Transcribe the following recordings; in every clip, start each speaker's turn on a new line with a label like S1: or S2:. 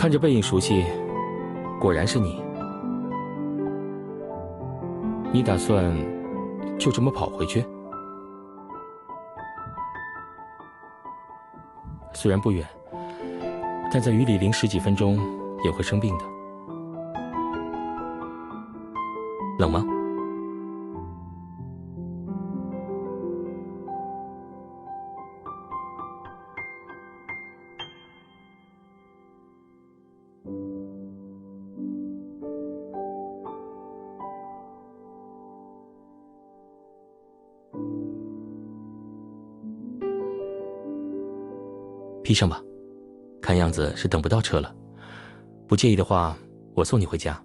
S1: 看着背影熟悉，果然是你。你打算就这么跑回去？虽然不远，但在雨里淋10几分钟也会生病的。冷吗？披上吧，看样子是等不到车了。不介意的话，我送你回家。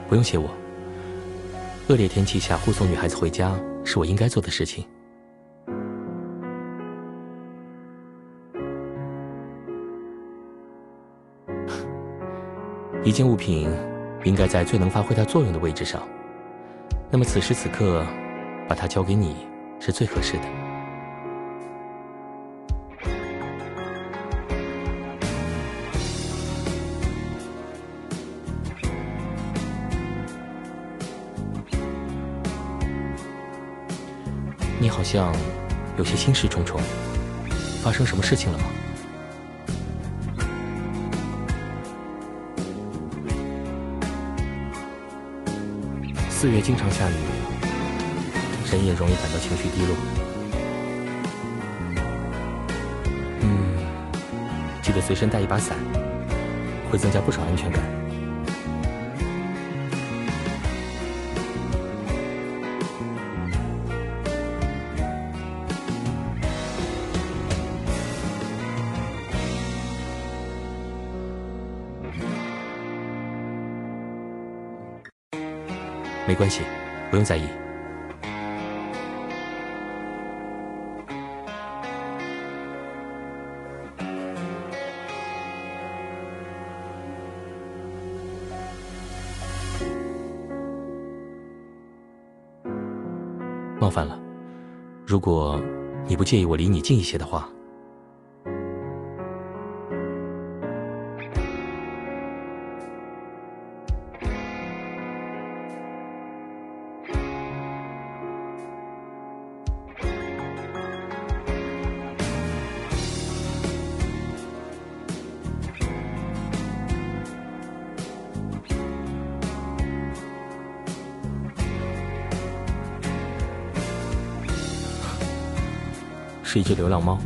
S1: 不用谢我。恶劣天气下护送女孩子回家，是我应该做的事情。一件物品应该在最能发挥它作用的位置上，那么此时此刻把它交给你是最合适的。你好像有些心事重重，发生什么事情了吗？4月经常下雨，人也容易感到情绪低落。记得随身带一把伞，会增加不少安全感。没关系，不用在意。冒犯了，如果你不介意我离你近一些的话。是一只流浪猫。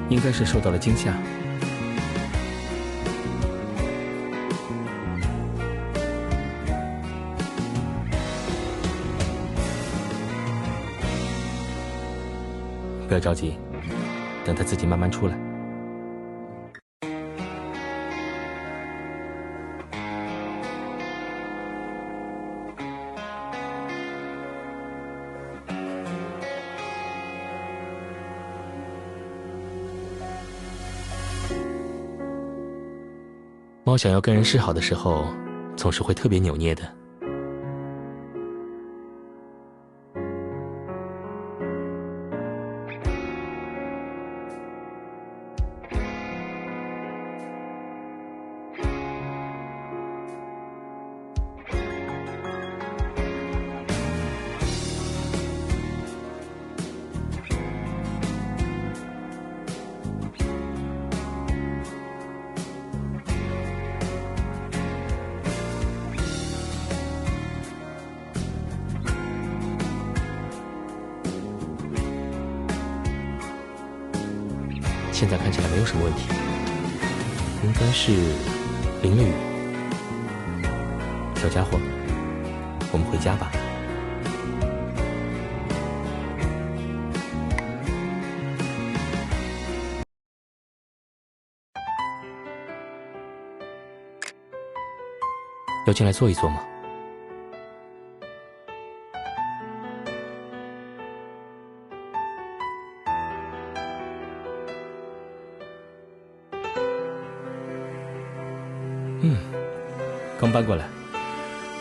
S1: 应该是受到了惊吓。不要着急，等它自己慢慢出来。猫想要跟人示好的时候，总是会特别扭捏的。现在看起来没有什么问题，应该是淋了雨。小家伙，我们回家吧。要进来坐一坐吗？刚搬过来，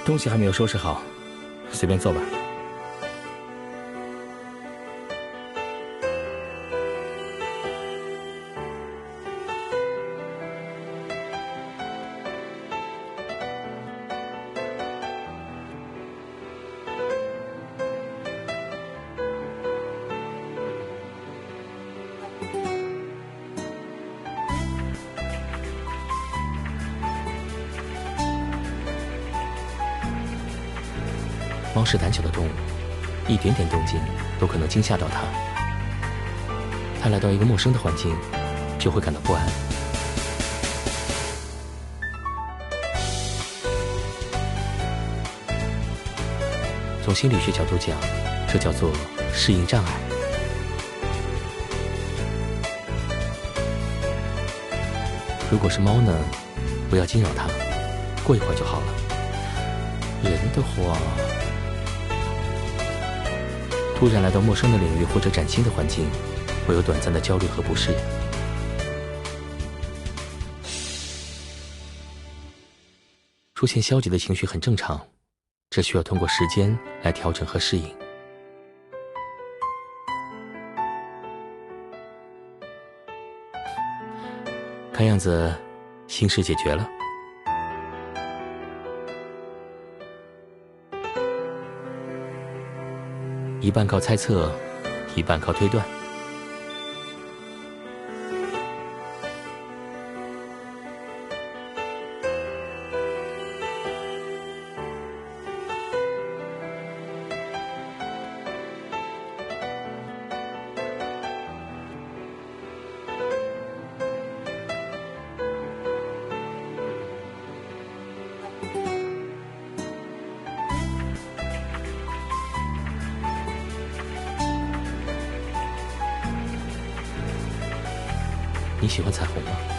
S1: 东西还没有收拾好，随便坐吧。猫是胆小的动物，一点点动静都可能惊吓到它。它来到一个陌生的环境，就会感到不安。从心理学角度讲，这叫做适应障碍。如果是猫呢，不要惊扰它，过一会儿就好了。人的话，突然来到陌生的领域或者崭新的环境，会有短暂的焦虑和不适。出现消极的情绪很正常，这需要通过时间来调整和适应。看样子，心事解决了。一半靠猜测，一半靠推断。你喜欢彩虹吗？